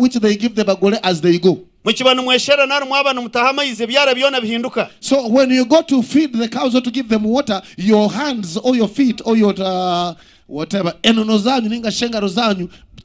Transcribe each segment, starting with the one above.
which they give the bagole as they go. So when you go to feed the cows or to give them water, your hands or your feet or your whatever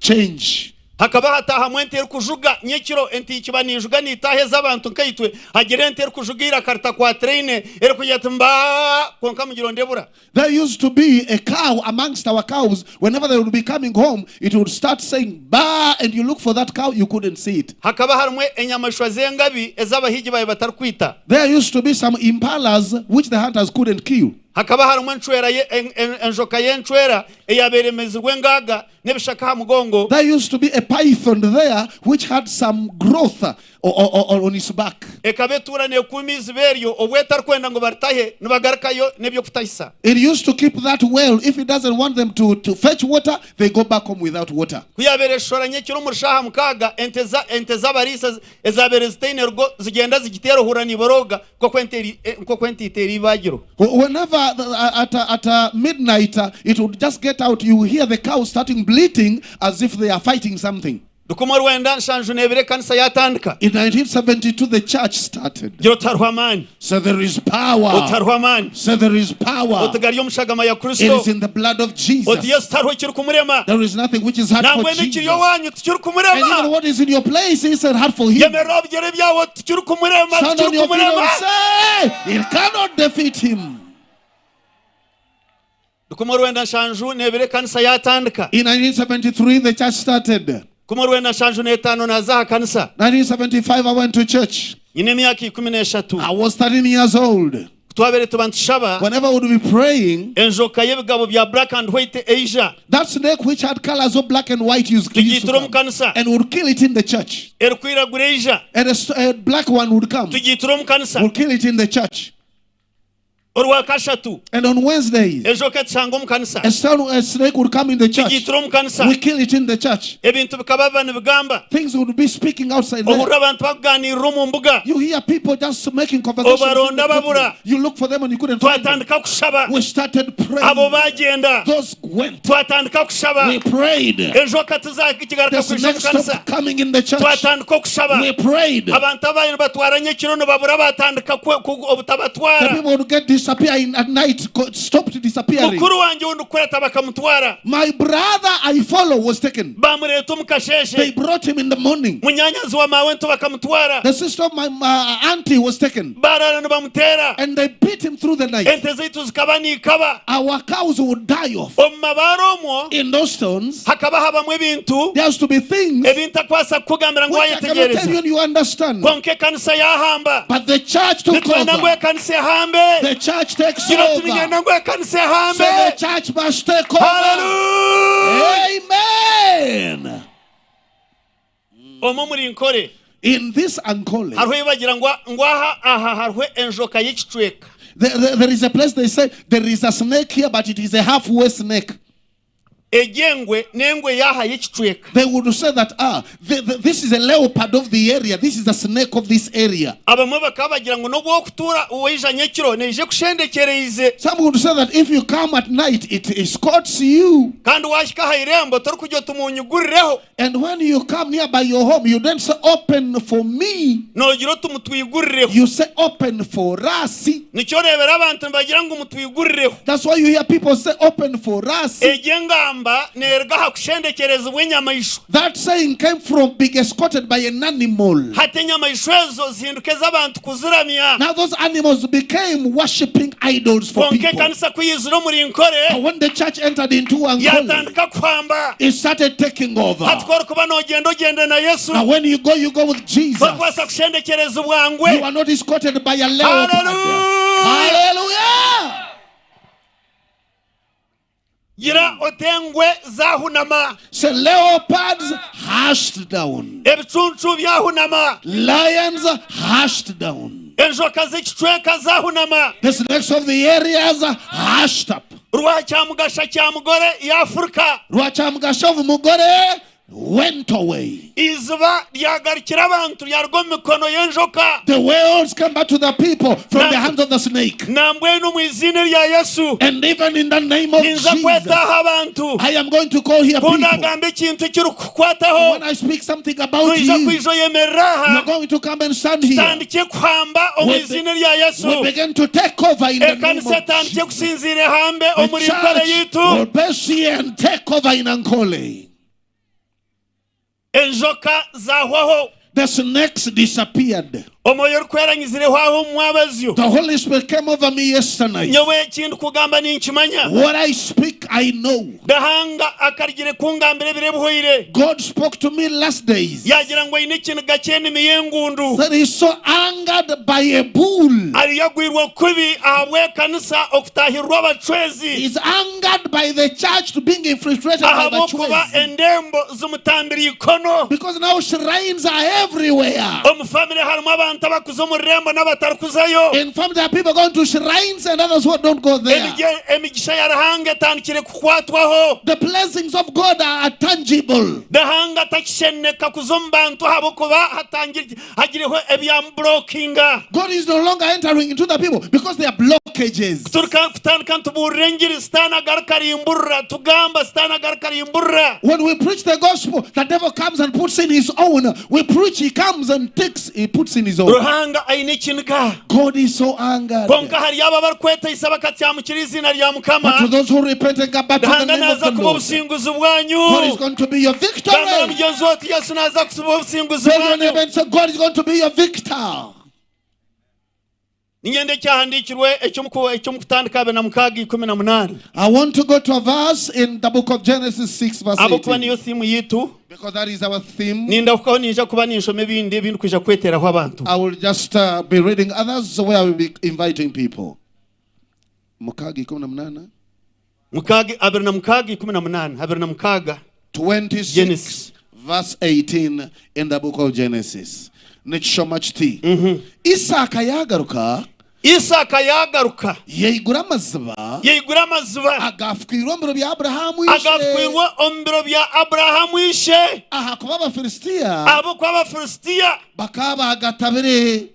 change. Hakaba hataha mwente kujuga nyekiro enti kibanijuga nitahe z'abantu nkayitwe hagire enti kujugira karta kwa traine kuyatumba konka mugiro ndebura. There used to be a cow amongst our cows. Whenever they would be coming home, it would start saying ba, and you look for that cow, you couldn't see it. Hakaba harumwe enyamashwa zengabi ezabahigi baye batarkwita. There used to be some impalas which the hunters couldn't kill. Hakaba harumwe nchwera enjoka yenchwera eyaberemezwe ngaga nebishaka mugongo. There used to be a python there which had some growth on its back. Ekabetura ne kumizberyo obwetar kwenda ngo bartahe nibagarkayo nebyo kutahisa. It used to keep that well. If it doesn't want them to fetch water, they go back home without water. Kuyabereshora nyekiro murshaha mukaga enteza barisa ezaberezteinergo zigenda zigitero hurani boroga ko kwenti teri bagiro. Whenever at midnight it would just get out, you hear the cow starting bleating as if they are fighting something. In 1972 the church started. So there is power. So there is power. It is in the blood of Jesus. There is nothing which is hard for Jesus. And even what is in your place is hard for him. Stand on your feet and say, it cannot defeat him. In 1973 the church started. 1975 I went to church. I was 13 years old. Whenever I would be praying, that snake which had colors of black and white used to come and would kill it in the church. And a black one would come, would kill it in the church. And on Wednesdays, a snake would come in the church. We kill it in the church. Things would be speaking outside there. You hear people just making conversations. You look for them and you couldn't find them. We started praying. Those went. We prayed. The snake stopped coming in the church. We prayed. The people would get disappearing at night, stopped disappearing. My brother I follow was taken. They brought him in the morning. The sister of my auntie was taken. And they beat him through the night. Our cows would die off. In those stones, there has to be things which I cannot tell you and you understand. But the church took over. The church takes over. So the church must take over. Hallelujah. Amen. In this Ankole, there is a place they say there is a snake here, but it is a halfway snake. They would say that this is a leopard of the area, this is a snake of this area. Some would say that if you come at night, it escorts you. And when you come nearby your home, you don't say open for me. You say open for us. That's why you hear people say open for us. That saying came from being escorted by an animal. Now those animals became worshipping idols for people. And when the church entered into Ankole, it started taking over. Now when you go with Jesus, you are not escorted by a leopard. Hallelujah. So leopards hashed down. Lions hashed down. The snakes of the areas hashed up. went away. The whales came back to the people from the hands of the snake. And even in the name of Jesus, I am going to call here people. When I speak something about you, you're going to come and stand here. We begin to take over in the name of Jesus. The church will best here and take over in Ankole. The snakes disappeared. The Holy Spirit came over me yesterday. What I speak, I know. God spoke to me last days. That he's so angered by a bull. He's angered by the church to being infiltrated by the church. Because now shrines are everywhere. In fact, there are people going to shrines and others who don't go there. The blessings of God are tangible. God is no longer entering into the people because there are blockages. When we preach the gospel, the devil comes and puts in his own. We preach, he comes and takes, he puts in his own. God is so angered. But to those who repent and come back to the name of the Lord, God is going to be your victory. God is going to be your victor. I want to go to a verse in the book of Genesis 6 verse 18. Because that is our theme. I will just be reading others where I will be inviting people. Mukagi 26 verse 18 in the book of Genesis. Isaka yagaruka yegura amaziba agafukirwa ombiro bya Abrahamu ishe aha kuba Abafilisitiya bakaba agatabire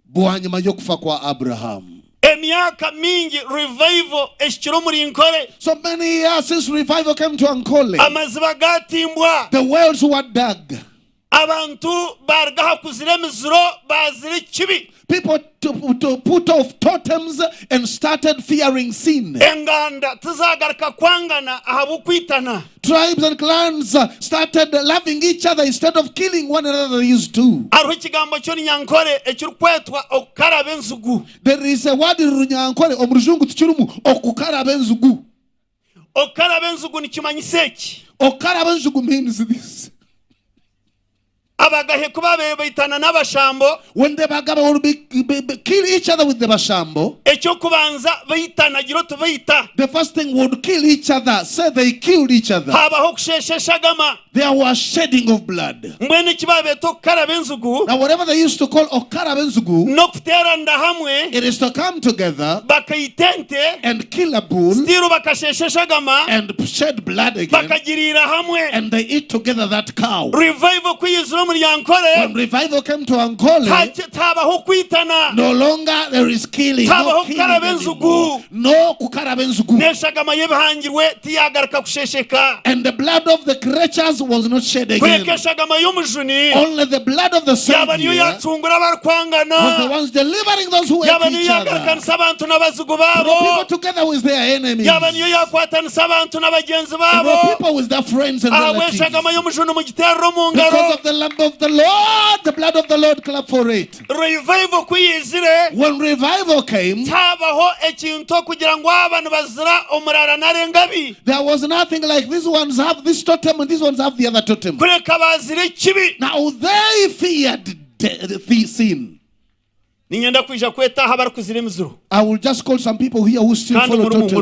bwanyuma yo kufa kwa Abrahamu. Emyaka mingi revival eshikiro muri Ankole. So many years since revival came to Ankole. Amaziba gatimbwa. The wells were dug. Abantu bargaha kuzira emiziro bazira kibi. People to put off totems and started fearing sin. Tribes and clans started loving each other instead of killing one another they used to. There is a word in Runyankole omurujungu tukirumu okukaraba enzugu. Okaraba enzugu means this. When the bagaba will kill each other with the bashambo, the first thing would kill each other. Say they killed each other. There was shedding of blood. Now whatever they used to call okarabenzugu, it is to come together and kill a bull and shed blood again, and they eat together that cow. When revival came to Ankole, no longer there is killing, no killing anymore. No kukarabenzugu. And the blood of the creatures was not shed again. Only the blood of the Savior was the ones delivering those who hate each other. People together with their enemies. People with their friends and relatives. Because of the Lamb of the Lord, the blood of the Lord, clap for it. When revival came, there was nothing like these ones have this totem and these ones have the other totem. Now they feared sin. I will just call some people here who still follow totems.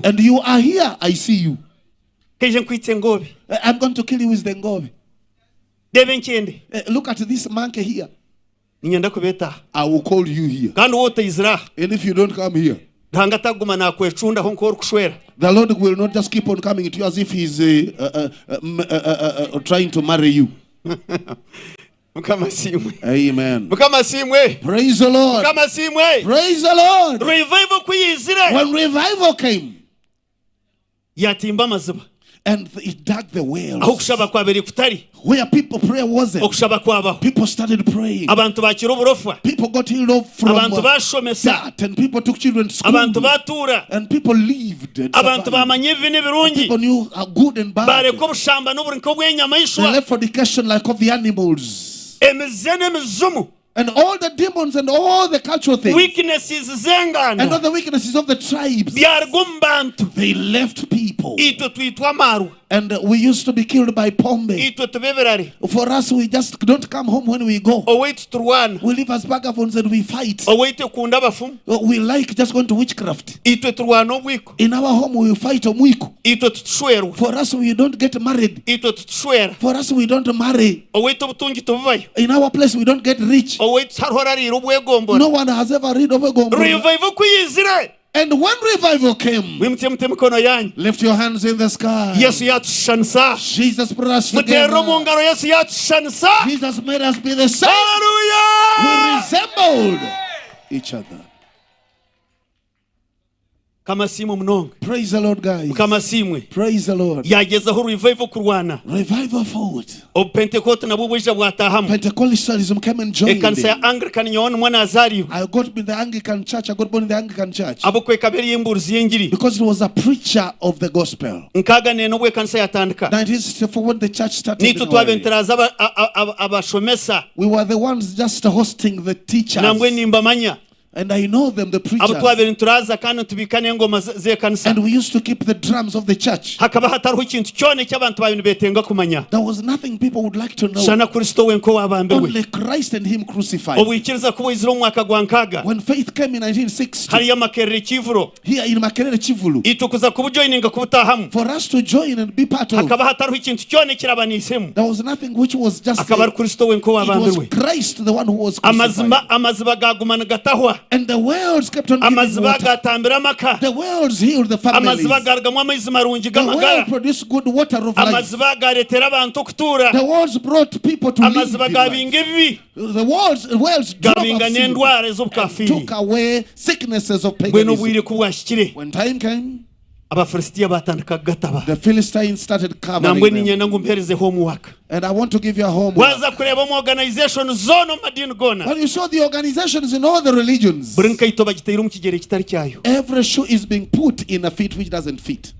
And you are here, I see you. I'm going to kill you with the ngobe. Look at this monkey here. I will call you here. And if you don't come here, The Lord will not just keep on coming to you as if he's trying to marry you. Amen. Praise the Lord. Praise the Lord. When revival came, and it dug the wells where people prayer wasn't. People started praying. People got healed from that, and people took children to school, and people lived and people knew how good and bad. They left fornication like of the animals. And all the demons and all the cultural things, weaknesses and all the weaknesses of the tribes, they left people. And we used to be killed by pombe. For us, we just don't come home when we go. We live as vagabonds and we fight. We like just going to witchcraft. In our home, we fight omwiku. For us, we don't get married. For us, we don't marry. In our place, we don't get rich. No one has ever read of a gombo. And when revival came, lift your hands in the sky. Jesus brought us together. Jesus made us be the same. We resembled each other. Praise the Lord, guys. Praise the Lord. Revival forward. Pentecostalism came and joined in. I got in the Anglican church. I got born in the Anglican church because it was a preacher of the gospel. 1964 when the church started, we were the ones just hosting the teachers. And I know them, the preachers. And we used to keep the drums of the church. There was nothing people would like to know. Only Christ and Him crucified. When faith came in 1960, here in Makerere Chivulu, for us to join and be part of, there was nothing which was just there. It was Christ, the one who was crucified. And the wells kept on giving water. The wells healed the families. The wells produced good water of life. The wells brought people to live in life. The wells drove and took away sicknesses of paganism. When time came, the Philistines started covering them. And I want to give you a homework. When you saw the organizations in all the religions, every shoe is being put in a fit which doesn't fit.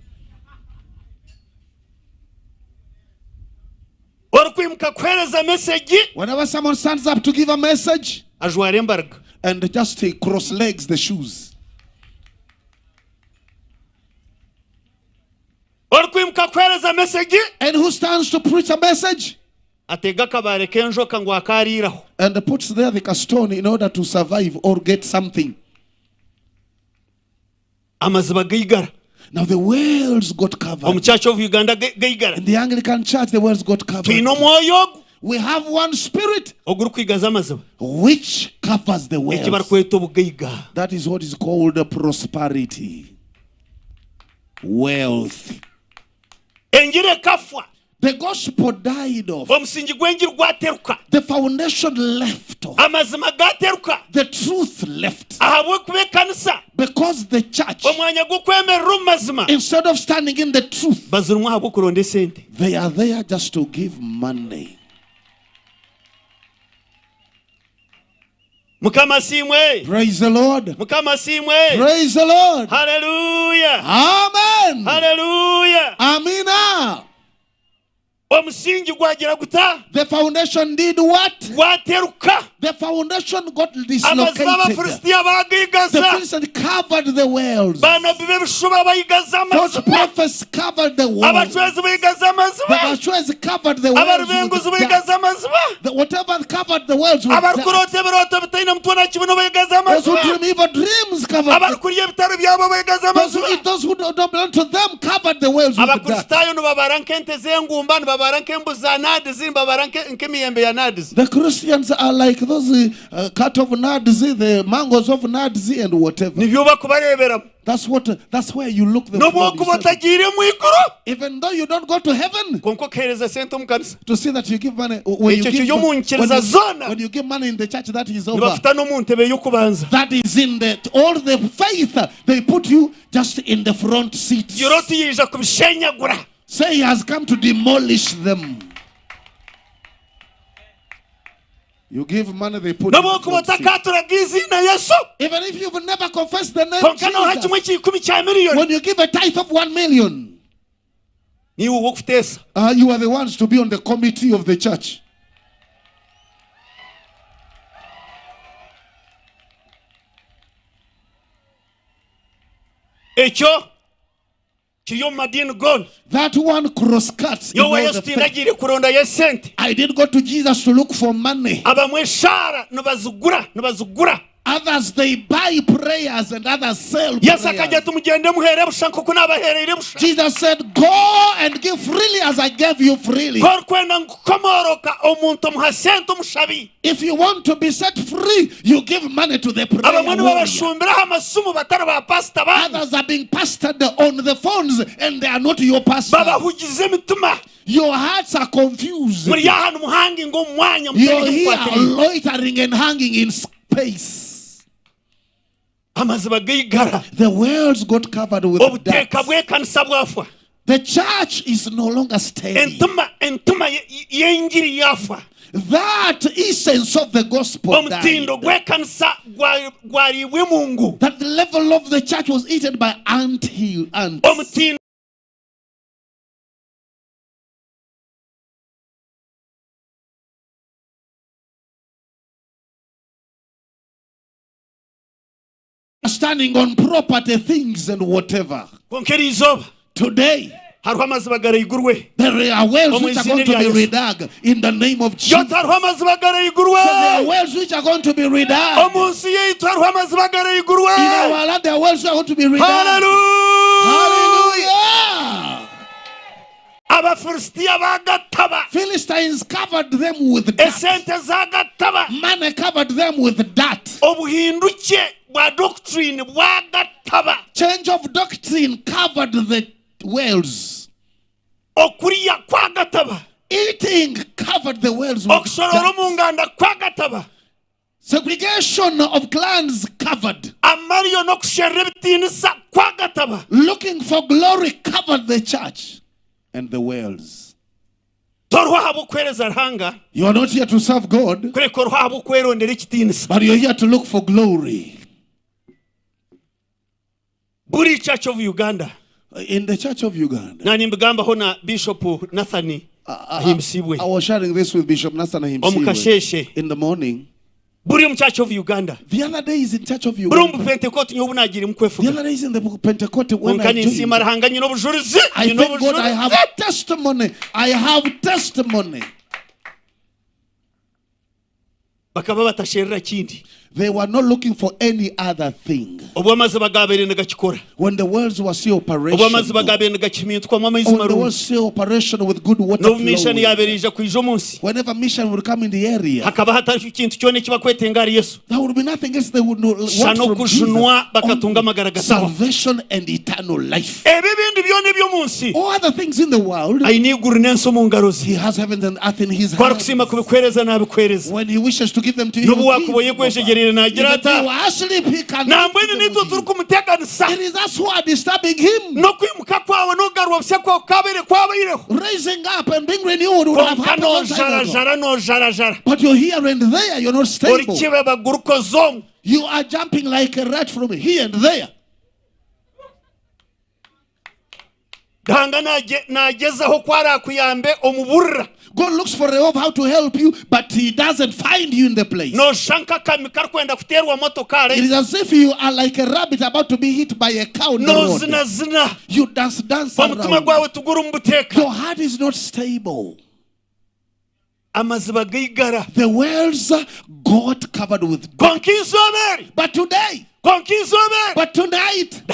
Whenever someone stands up to give a message, and just cross legs the shoes. And who stands to preach a message? And puts there like a stone in order to survive or get something. Now the wells got covered. In the Anglican church, the wells got covered. We have one spirit which covers the wells. That is what is called prosperity, wealth. The gospel died off. The foundation left off. The truth left. Because the church, instead of standing in the truth, they are there just to give money. Praise the Lord. Praise the Lord. Hallelujah. Amen. Hallelujah. Amina. The foundation did what? The foundation got dislocated. The Philistines covered the wells. Those prophets covered the walls. The Bashuas covered the wells. Whatever covered the wells with that. Those who dream evil dreams covered them. Those who don't belong to them covered the wells with that. The Christians are like those cut of nuts, the mangoes of nuts and whatever. That's where you look the even though you don't go to heaven to see that you give money when you give money in the church, that is over. That is in all the faith they put you just in the front seat. Say he has come to demolish them. You give money, they put it. Even if you've never confessed the name of Jesus, when you give a tithe of 1 million, you are the ones to be on the committee of the church. That one cross-cuts. I didn't go to Jesus to look for money. Others, they buy prayers and others sell prayers. Jesus said, go and give freely as I gave you freely. If you want to be set free, you give money to the prayer warrior. Others are being pastored on the phones and they are not your pastor. Your hearts are confused. You're here loitering and hanging in space. The world's got covered with dust. The church is no longer steady. That essence of the gospel died. That the level of the church was eaten by ants. Standing on property things and whatever. Today, there are wells which are going to be redug in the name of Jesus. So there are wells which are going to be redug. In our land, there are wells which are going to be redug. Hallelujah! Philistines covered them with dirt. Money covered them with dirt. Change of doctrine covered the wells. Eating covered the wells with dirt. Segregation of clans covered. Looking for glory covered the church and the wells. You are not here to serve God, but you are here to look for glory. Church of Uganda. In the Church of Uganda, I was sharing this with Bishop Nathan in the morning. Church of Uganda. The other day is in Church of Uganda. The other day is in the Pentecost when I joined. I thank God I have testimony. I have testimony. They were not looking for any other thing. When the worlds were still operational, when the world still operational with good water flowing, whenever mission would come in the area, there would be nothing else they would want from Jesus. Salvation and eternal life. All other things in the world, he has heaven and earth in his hands. When he wishes to give them to you, it is us who are disturbing him. Raising up and being renewed would have happened long time ago. But you're here and there, you're not stable. You are jumping like a rat from here and there. God looks for a way of how to help you, but he doesn't find you in the place. It is as if you are like a rabbit about to be hit by a cow. You dance around. Your heart is not stable. The wells got covered with dirt. But today, But tonight, the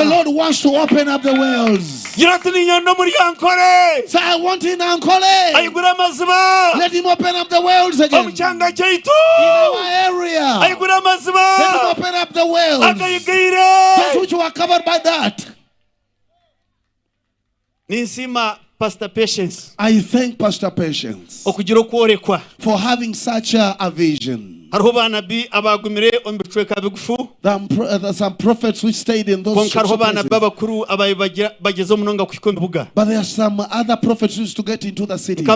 Lord wants to open up the wells. So I want in Ankole. Let him open up the wells again. In our area. Let him open up the wells. Those which were covered by that. Pastor Patience. I thank Pastor Patience for having such a vision. There are some prophets which stayed in those places. But there are some other prophets who used to get into the cities.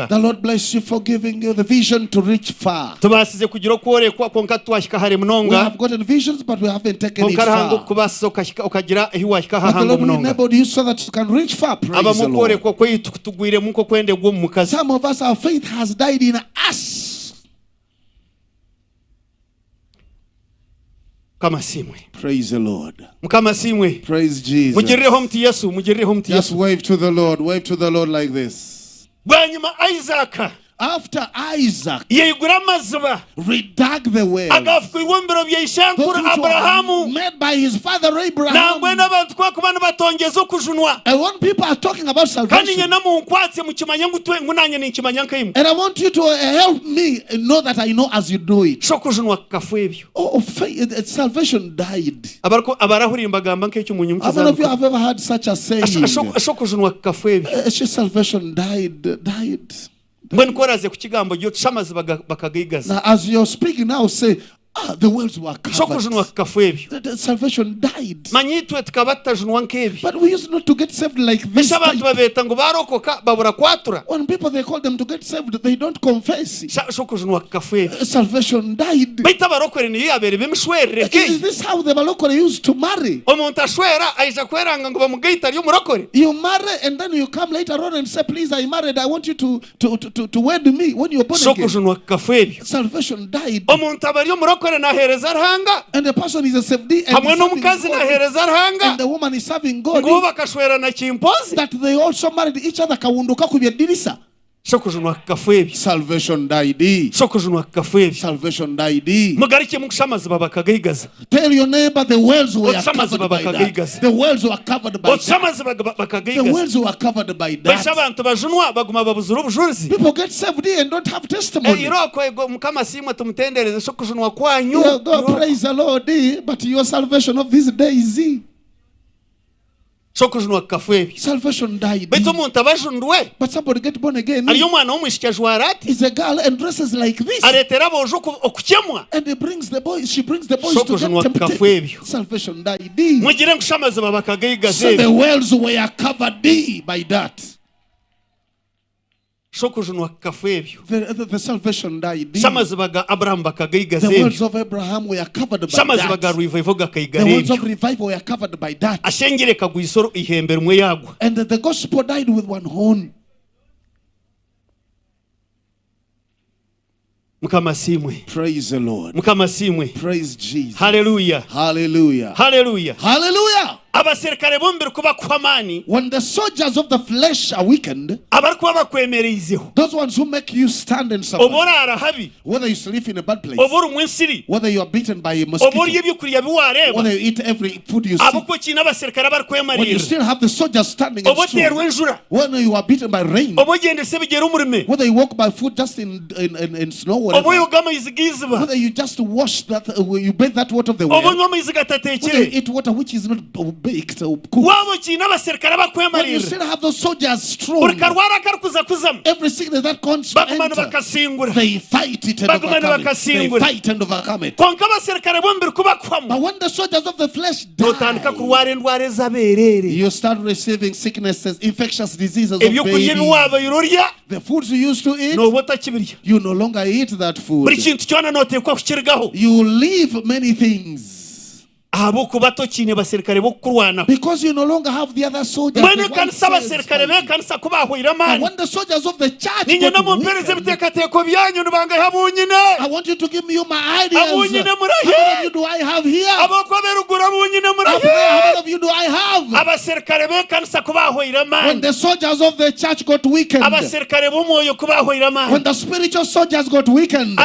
The Lord bless you for giving you the vision to reach far. We have gotten visions, but we haven't taken it far. But the Lord will enable you so that you can reach far. Praise the Lord. Some of us, our faith has died in us. Praise the Lord. Praise Jesus. Just wave to the Lord. Wave to the Lord like this. After Isaac redug the well, made by his father Abraham. And when people are talking about salvation, and I want you to help me know that I know as you do it. Salvation died. How many of you have ever heard such a saying? Salvation died. Now, as you're speaking now, say, the wells were covered. The salvation died. But we used not to get saved like this. When people, they call them to get saved, they don't confess. Salvation died. Is this how the Malokore used to marry? You marry and then you come later on and say, please, I married, I want you to wed me when you're born again. Salvation died. And the person is a safety and the woman is serving God, that they also married each other. Salvation died. Salvation died. Tell your neighbor the wells were covered by that. The wells were covered by that. The wells were covered by that. People get saved and don't have testimony. God, praise the Lord, but your salvation of this day is salvation died. But somebody get born again. Is a girl and dresses like this. And he brings the boys, she brings the boys to get tempted. Salvation died. So the wells were covered by that. The salvation died. The words of Abraham were covered by that. The words of revival were covered by that. And the gospel died with one horn. Praise the Lord. Praise Jesus. Hallelujah. Hallelujah. Hallelujah. Hallelujah. When the soldiers of the flesh are weakened, those ones who make you stand and suffer, whether you sleep in a bad place, whether you are beaten by a mosquito, whether you eat every food you see, when you still have the soldiers standing and strong, whether you are beaten by rain, whether you walk by foot just in snow, whether you just wash that, you bathe that water of the well, whether you eat water which is not baked or cooked, when you still have those soldiers strong, every sickness that comes to enter, they fight it and overcome it. They fight and overcome it. But when the soldiers of the flesh die, you start receiving sicknesses, infectious diseases of babies. The foods you used to eat, you no longer eat that food. You leave many things. Because you no longer have the other soldiers. And when the soldiers of the church I want you to give me my ideas. How many of you do I have here? How many of you do I have? When the soldiers of the church got weakened, when the spiritual soldiers got weakened, the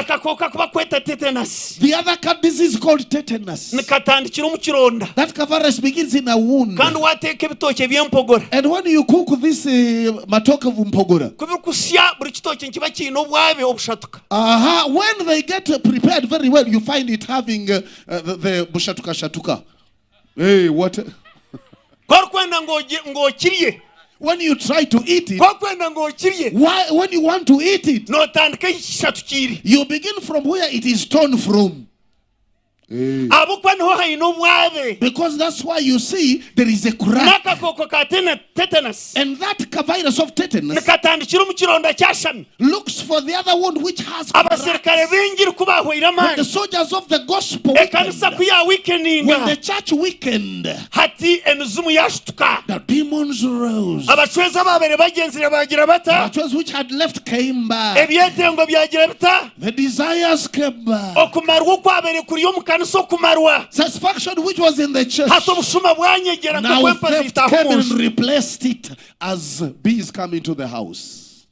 other disease called tetanus. That virus begins in a wound. And when you cook this matoke of mpogora, when they get prepared very well, you find it having the bushatuka shatuka. Hey, what? When you try to eat it, when you want to eat it, you begin from where it is torn from. Because that's why you see there is a crack. And that virus of tetanus looks for the other wound which has cracks. When the soldiers of the gospel weakened, when the church weakened, the demons rose. The which had left came back. The desires came back. Satisfaction which was in the church now theft came and replaced it as bees come into the house.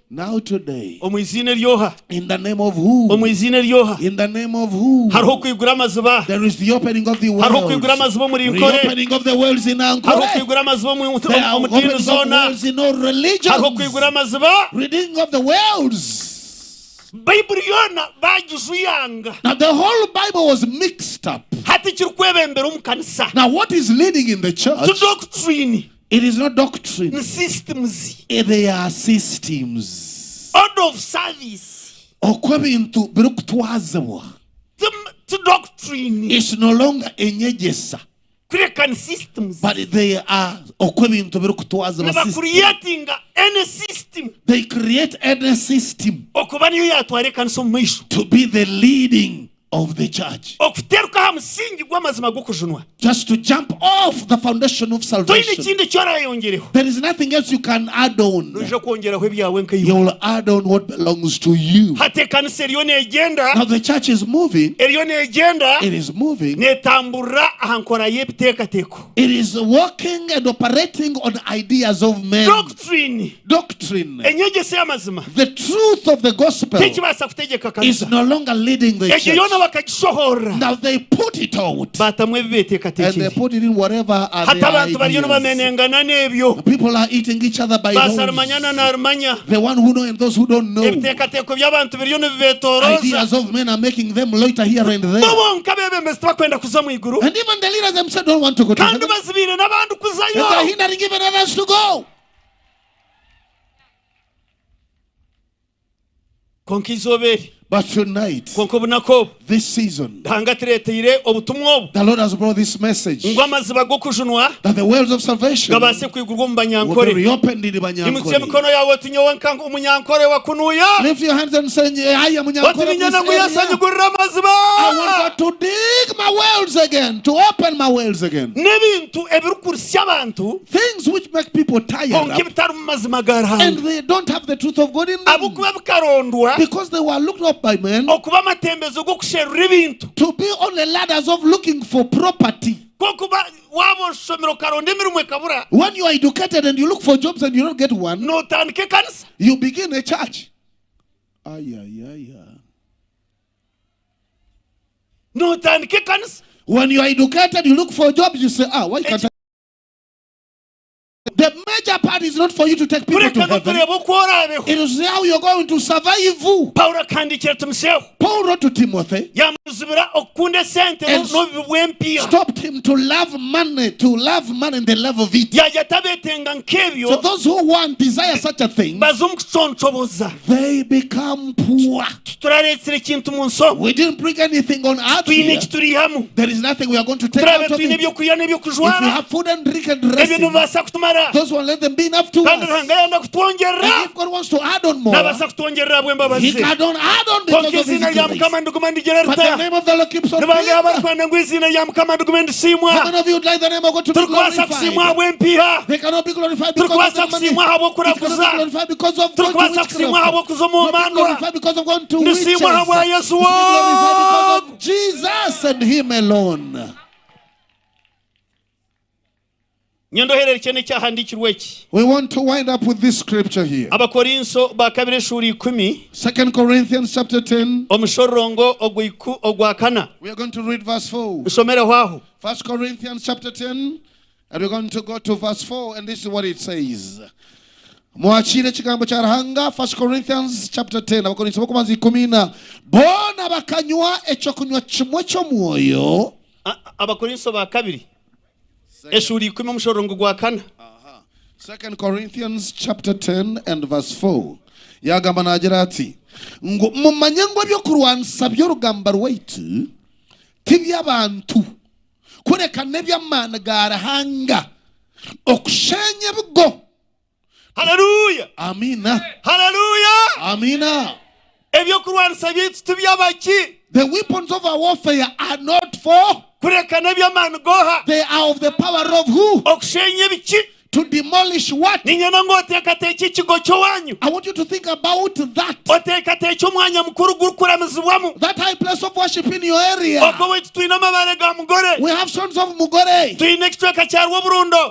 Now today, in the name of who? In the name of who? There is the opening of the world. Reopening of the worlds in Ankole. The opening of the worlds in all religions. Reading of the worlds. Now the whole Bible was mixed up. Now what is leading in the church? It is not doctrine. They are systems. Order of service. Doctrine. It's no longer enyegesa. Systems. But they are creating any system. They create any system to be the leading of the church. Just to jump off the foundation of salvation. There is nothing else you can add on. You will add on what belongs to you. Now the church is moving. It is moving. It is working and operating on ideas of men. Doctrine. The truth of the gospel is no longer leading the church. Now they put it out. And they put it in whatever ideas. People are eating each other by those. The one who know and those who don't know. Ideas of men are making them loiter here and there. And even the leaders themselves don't want to go to heaven. And they're hindering even others to go. But tonight, this season, the Lord has brought this message that the wells of salvation will be reopened in Banyankole. Lift your hands and say, I am Munyankole. I want God to dig my wells again, to open my wells again. Things which make people tired up, and they don't have the truth of God in them, because they were looked up by men to be on the ladders of looking for property. When you are educated and you look for jobs and you don't get one, you begin a church. When you are educated, you look for jobs, you say, why can't I? The major part is not for you to take people to heaven. It is how you're going to survive. Paul wrote to Timothy and stopped him to love money and the love of it. So those who want, desire such a thing, they become poor. We didn't bring anything on earth here. There is nothing we are going to take out of it. If you have food and drink and rest, those one, let them be be enough to us. And if God wants to add on more, He can add on because of His grace. But the name of the Lord keeps on being. How many of you would like the name of God to be glorified? They cannot be glorified because of the money. They cannot be glorified because of going to witchcraft. They cannot be glorified because of going to witches. They cannot be glorified because of Jesus and Him alone. We want to wind up with this scripture here. 2 Corinthians chapter 10. We are going to read verse 4. 1 Corinthians chapter 10. And we're going to go to verse 4. And this is what it says. 1 Corinthians chapter 10. Bona bakanywa echokunywa kimwe ky'omwoyo. Abakorinso ba kabiri. Eshuri 10 mushorongo gwa kana. 2 Corinthians chapter 10 and verse 4. Yagamba nagira ati ngo mumanye ngo byo kurwanisa by'urugamba rwaitu tiby'abantu kureka neby'amana garahanga okushenye bwo. Hallelujah. Amina. Hallelujah. Amina. Ebyo kurwanisa byitu tiby'abaki. The weapons of our warfare are not for. They are of the power of who? To demolish what? I want you to think about that. That high place of worship in your area. We have sons of Mugore.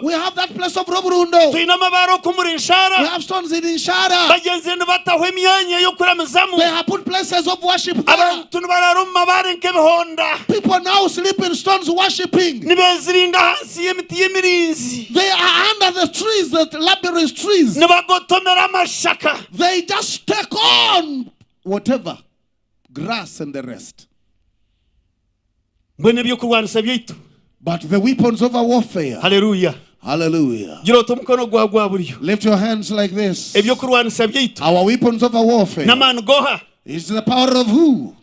We have that place of Roburundo. We have sons in Inshara. They have put places of worship there. People now sleep in stones worshiping. They are under the trees, the labyrinth trees. They just take on whatever, grass and the rest. But the weapons of our warfare. Hallelujah. Hallelujah. Lift your hands like this. Our weapons of our warfare is the power of who?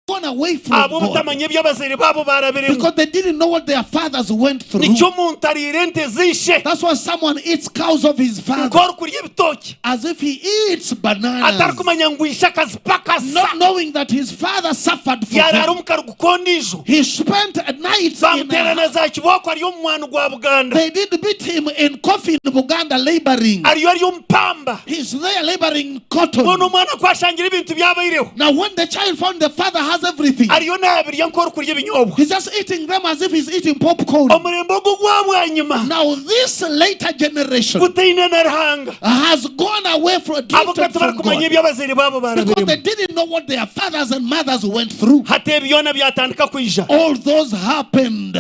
gone away from God because they didn't know what their fathers went through. That's why someone eats cows of his father as if he eats bananas, not knowing that his father suffered for them. He spent nights in they did beat him in coffee in Uganda laboring. He's there laboring cotton. Now when the child found the father has everything, he's just eating them as if he's eating popcorn. Now this later generation has gone away from God because they didn't know what their fathers and mothers went through. All those happened.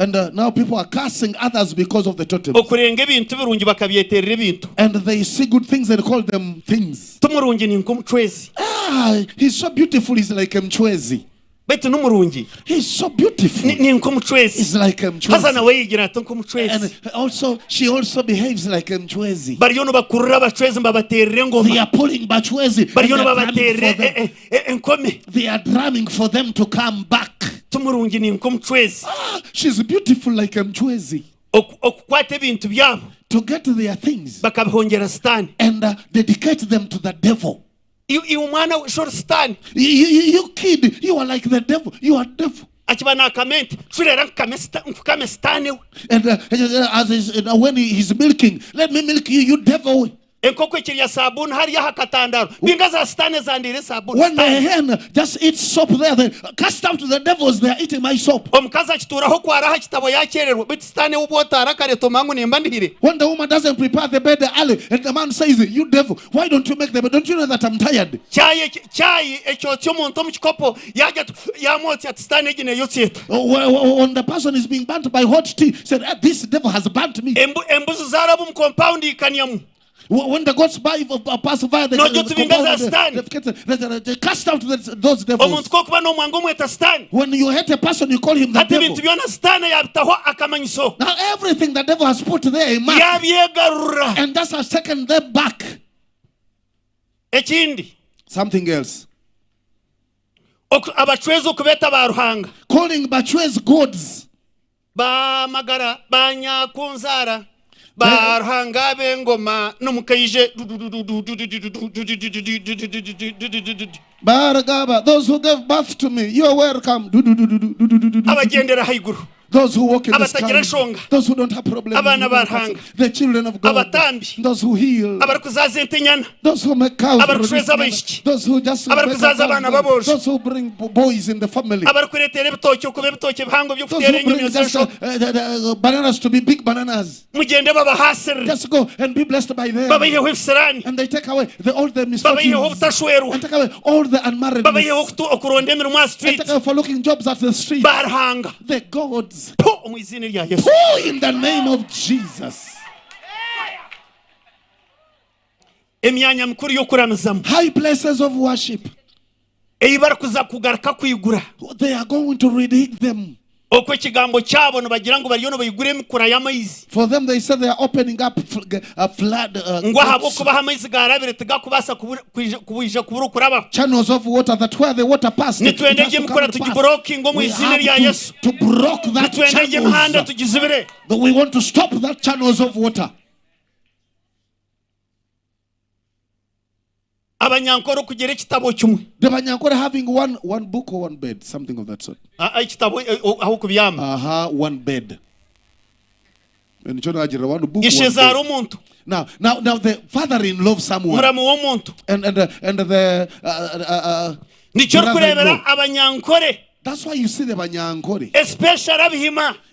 And now people are cursing others because of the totems. And they see good things and call them things. He's so beautiful, he's like Mchwezi. He's so beautiful. He's like Mchwezi. And also, she also behaves like Mchwezi. They are pulling Bachwezi. They are drumming for them to come back. She's beautiful like Mchwezi. To get their things and dedicate them to the devil. You kid, you are like the devil. You are devil. And when he's milking, let me milk you, you devil. When the hen just eats soap there, they cast out to the devils, they are eating my soap. When the woman doesn't prepare the bed early, and the man says, you devil, why don't you make the bed? Don't you know that I'm tired? When the person is being burnt by hot tea, said, this devil has burnt me. When the gods pass by, they cast out those devils. When you hate a person, you call him the devil. Now everything the devil has put there, and that has taken them back. Something else. Calling Bachwez gods. Barhanga numkaije. Baragaba, those who gave birth to me, you are welcome. Those who walk in the sky, those who don't have problems, the children of God, those who heal, those who make cows, those who just those who bring boys in the family, those who bring just bananas to be big bananas. Just go and be blessed by them. And they take away all the misfortunes and take away all the unmarriedness and take away for looking jobs at the street. The gods. In the name of Jesus. High places of worship. They are going to redeem them. For them, they said they are opening up a flood. Channels of water that where the water passed. We have to block that channels. But we want to stop that channels of water. The Banyankore having one book or one bed, something of that sort. One bed. One book, one bed. Now the father-in-law of someone and the that's why you see the Banyankore,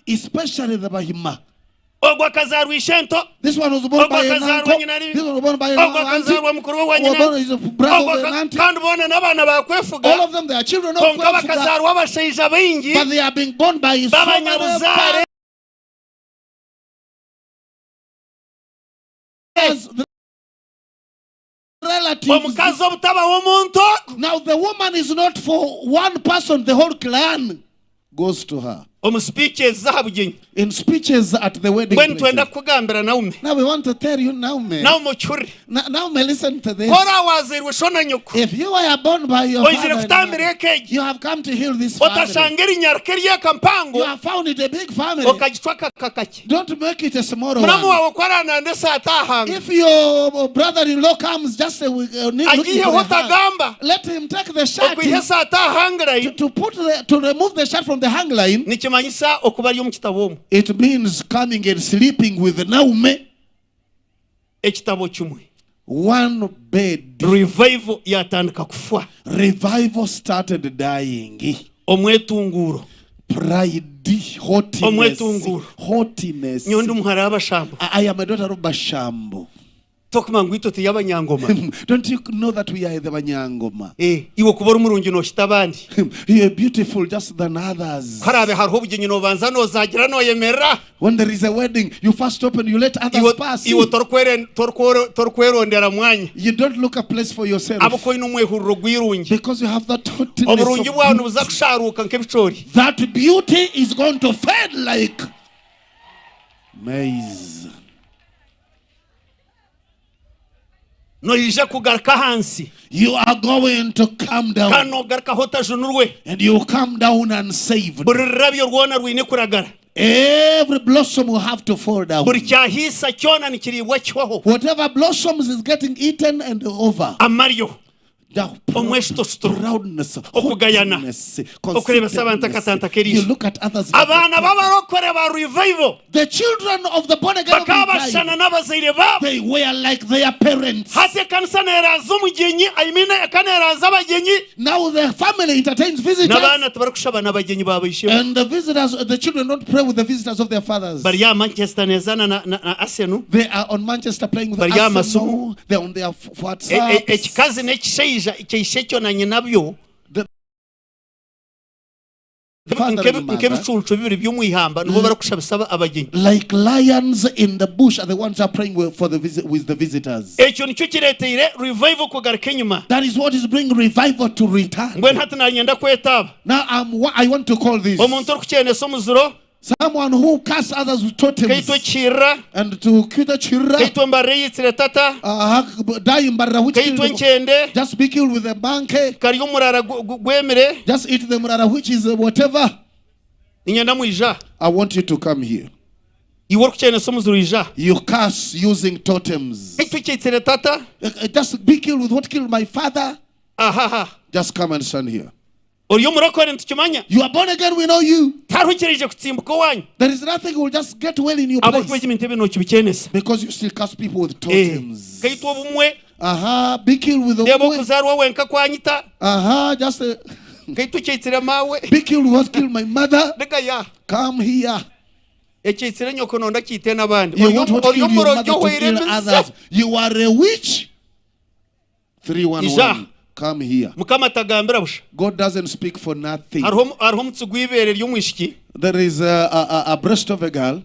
especially the Bahima. This one was born by an uncle. This one was born by an auntie. All of them, they are children of Kwefuga, but they are being born by his father. Relatives. Now the woman is not for one person, the whole clan goes to her. In speeches at the wedding places. Now we want to tell you, Naume, listen to this. If you were born by your father, you have come to heal this family. You have found it a big family. Don't make it a small one. If your brother-in-law comes just looking for the let him take the shirt to remove the shirt from the hang line. It means coming and sleeping with Naume. One bed. Revival started dying. Pride, haughtiness. I am a daughter of Bashambo. Don't you know that we are the Banyangoma? You are beautiful just than others. When there is a wedding, you first open, you let others pass. You don't look a place for yourself. Because you have that haughtiness. That beauty is going to fade like maize. You are going to come down. And you come down unsaved. Every blossom will have to fall down. Whatever blossoms is getting eaten and over. Proudness, haughtiness, you look at others. The children of the born again, they were like their parents. Now the family entertains visitors, and the visitors, the children don't pray with the visitors of their fathers. They are on Manchester playing with Arsenal. They're on their WhatsApp. Like lions in the bush are the ones who are praying with the visitors. That is what is bringing revival to return. Now I want to call this someone who casts others with totems and to kita chira just be killed with a banke, just eat the murara which is whatever. I want you to come here. You curse using totems. Just be killed with what killed my father. Just come and stand here. You are born again, we know you. There is nothing will just get well in your place. Because you still cast people with totems. Be killed with the just be killed with what killed my mother. Come here. You want what killed your mother to kill others. You are a witch. 311. Come here. God doesn't speak for nothing. There is a breast of a girl.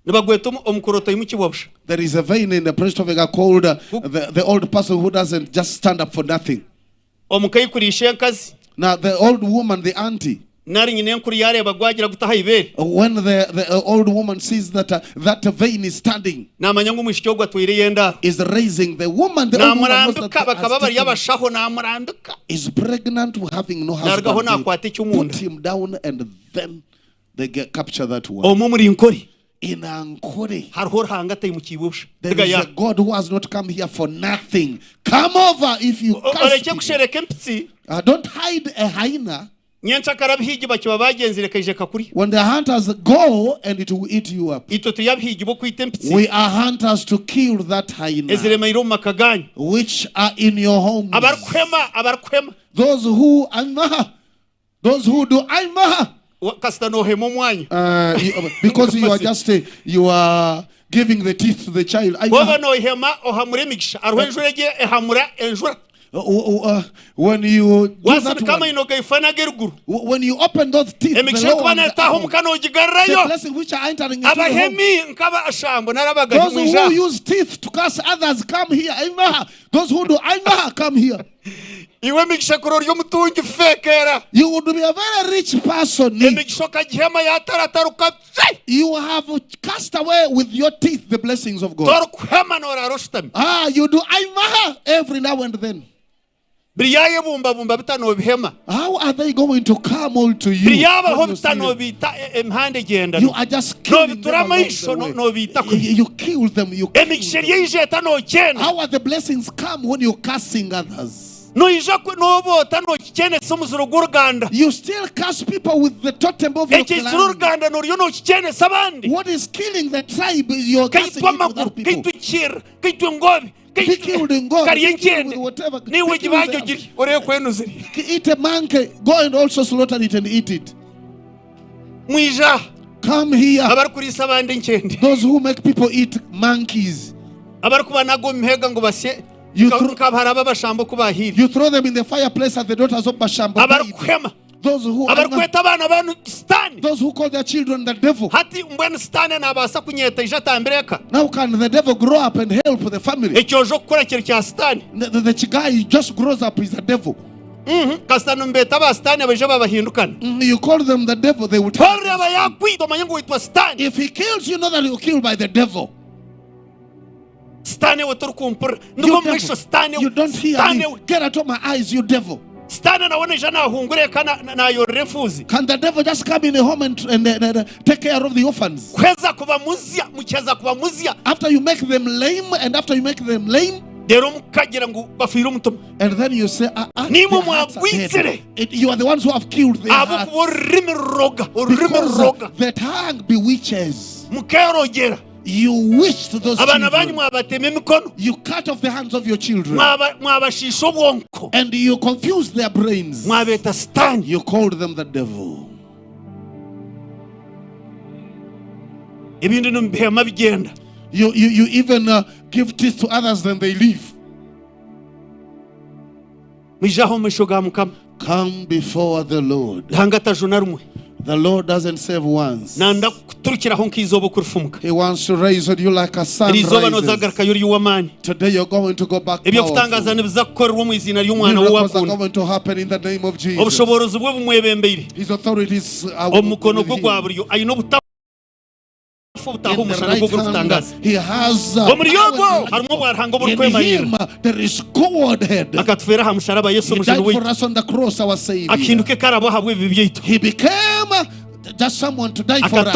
There is a vein in the breast of a girl called the old person who doesn't just stand up for nothing. Now the old woman, the auntie, when the old woman sees that that vein is standing, is raising the woman, the old woman is pregnant, having no husband. Put him down and then they capture that one. In Ankole, there is a God who has not come here for nothing. Come over if you can't. Don't hide a hyena. When the hunters go and it will eat you up. We are hunters to kill that hyena which are in your homes. Those who do aimaha. Because you are just you are giving the teeth to the child. When you do that one, when you open those teeth, the blessing which are entering into the home. Those who use teeth to curse others, come here. Those who do come here. You will be a very rich person. You have cast away with your teeth the blessings of God. You do every now and then. How are they going to come all to you? You are just killing them you kill them. How are the blessings come when you're cursing others? You still curse people with the totem of your clan. What is killing the tribe is your cursing other people. Be killed in God. Whatever. Eat a monkey. Go and also slaughter it and eat it. Come here. Those who make people eat monkeys. You throw them in the fireplace as the daughters of Bashamba. Those who call their children the devil. Now can the devil grow up and help the family? The guy just grows up is the devil. You call them the devil, they will tell you. If he kills, you know that he will kill by the devil. You don't hear me. Get out of my eyes, you devil. Can the devil just come in a home and take care of the orphans? After you make them lame, and then you say, you are the ones who have killed their hearts. Because the tongue bewitches. You wish to those children. You cut off the hands of your children. And you confuse their brains. You called them the devil. You even give teeth to others, then they leave. Come before the Lord. The Lord doesn't save once. He wants to raise you like a sun rises. Today you're going to go back powerful. Miracles are going to happen in the name of Jesus. His authorities are in the right hand, he has in him there is Godhead. He died for us on the cross, our Savior. He became just someone to die for us,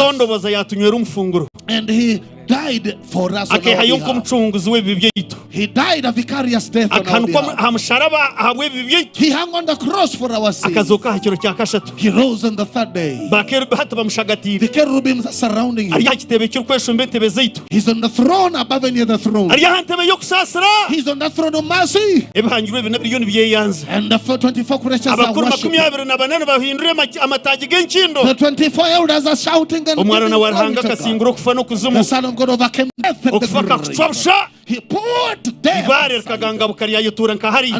and he died for us on our behalf. He died a vicarious death on our behalf. He hung on the cross for our sins. He rose on the third day. The cherubims are surrounding him. He's on the throne above any other throne. He's on the throne of mercy. And the 24 creatures are worshiping. The 24 elders are shouting and giving glory to God. The Son of God overcame death at the grave. He put death and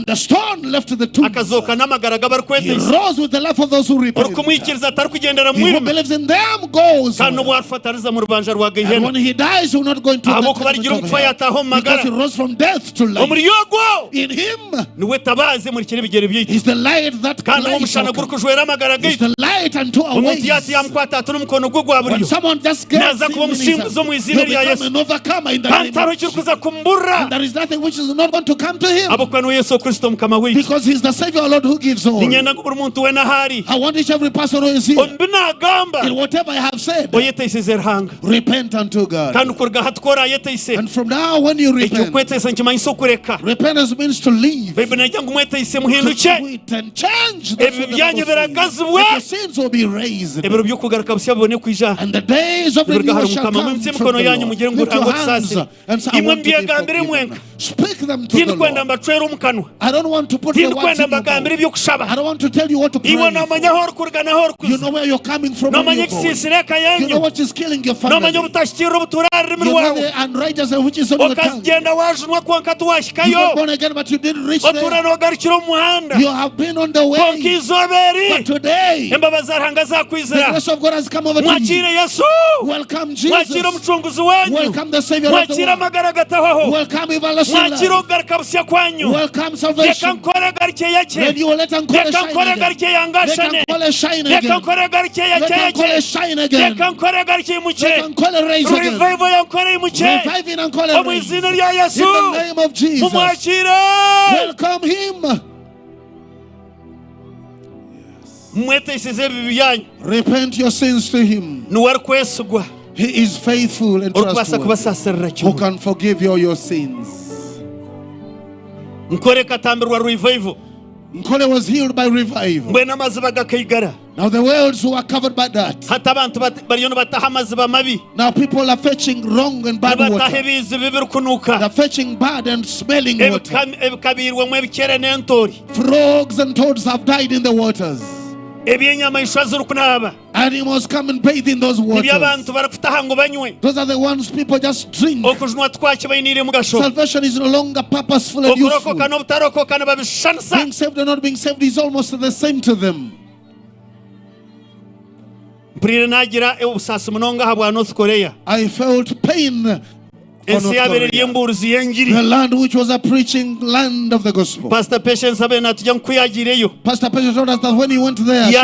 the stone left the tomb. He rose with the life of those who repent. He who believes in them goes. And when he dies, he will not go into the because he rose from death to life. In him is the light that lights. Is the light unto our ways. When someone just gets he becomes an overcomer in the name of Jesus. And there is nothing which is not going to come to him. Because he's the Savior, Lord, who gives all. I want each every person who is here, in whatever I have said, repent unto God. And from now, when you repent, repentance means to leave, to quit and change. Your sins will be raised. And the days of renewal shall come from the Lord. Lift your hands and say, I want to be forgiven. Speak them to the Lord. I don't want to put the words in your mouth. I don't want to tell you what to pray for. You know where you're coming from when you're going. You know what is killing your family. You know the unrighteous which is on your tongue. You're not born again, but you didn't reach there. You have been on the way. But today, the grace of God has come over to you. Welcome Jesus. Welcome the Savior of the world. kubaho. Welcome everlasting life. Mwakiro garuka busya kwanyu. Welcome salvation. Reka nkore garike yake. Then you will let Ankole Reka nkore garike yangashane. Reka nkore garike yake yake. Reka nkore garike muke. Revival yankore muke. Mu izina rya Yesu. In the name of Jesus. Mwakira. Welcome him. Repent your sins to him. He is faithful and trustworthy, who can forgive you all your sins. Ankole was healed by revival. Now the worlds who are covered by that. Now people are fetching wrong and bad water. They're fetching bad and smelling water. Frogs and toads have died in the waters. Animals come and bathe in those waters. Those are the ones people just drink. Salvation is no longer purposeful and useful. Being saved or not being saved is almost the same to them. I felt pain. The land which was a preaching land of the gospel. Pastor Patience told us that when he went there, she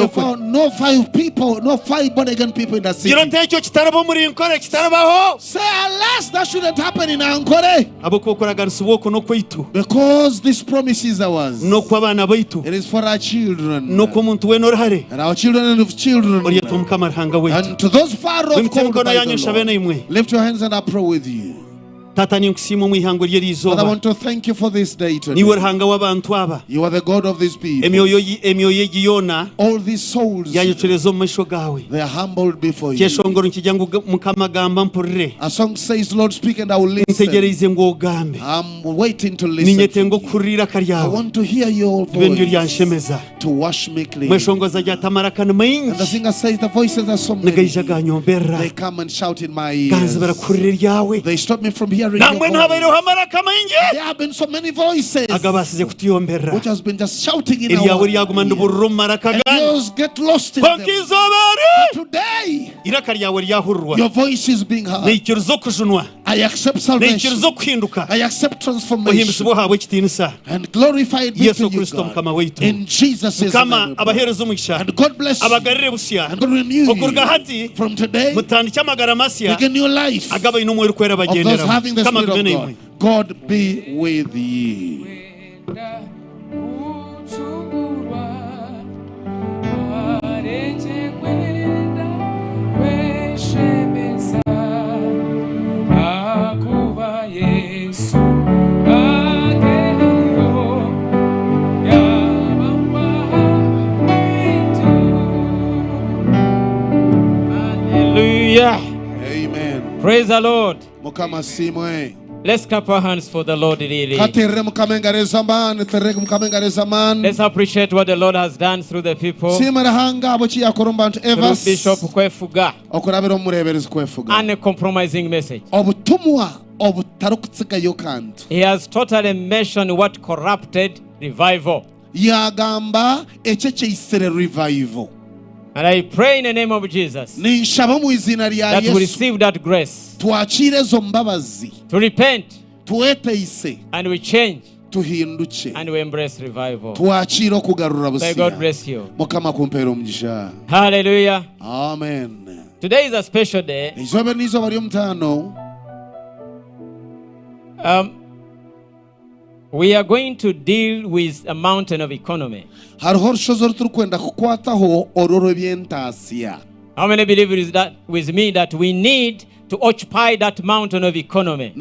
found no 5 people, no 5 born again people in the city. Say, alas, that shouldn't happen in Ankole. Because this promise is ours. It is for our children. And our children of children. And to those far off called by the Lord, lift your hands and I pray with you. Father, I want to thank you for this day today. You are the God of these people. All these souls, they are humbled before you. A song says, Lord, speak and I will listen. I'm waiting to listen to you. I want to hear your voice to wash me clean. And the singer says, the voices are so many. They come and shout in my ears. They stop me from hearing. There have been so many voices which has been just shouting in our ears. And yours get lost in them. But today, your voice is being heard. I accept salvation. I accept transformation. And glorified be to you, God. In Jesus' name. And God bless you. And God renew you. From today, begin new life of those having the Spirit of God. God be with you. Hallelujah. Amen. Praise the Lord. Let's clap our hands for the Lord really. Let's appreciate what the Lord has done through the people. Through Bishop Kwefuga. Uncompromising message. He has totally mentioned what corrupted revival. And I pray in the name of Jesus that we receive that grace to repent and we change and we embrace revival. May God bless you. Hallelujah. Amen. Today is a special day. We are going to deal with a mountain of economy. How many believe that with me that we need to occupy that mountain of economy?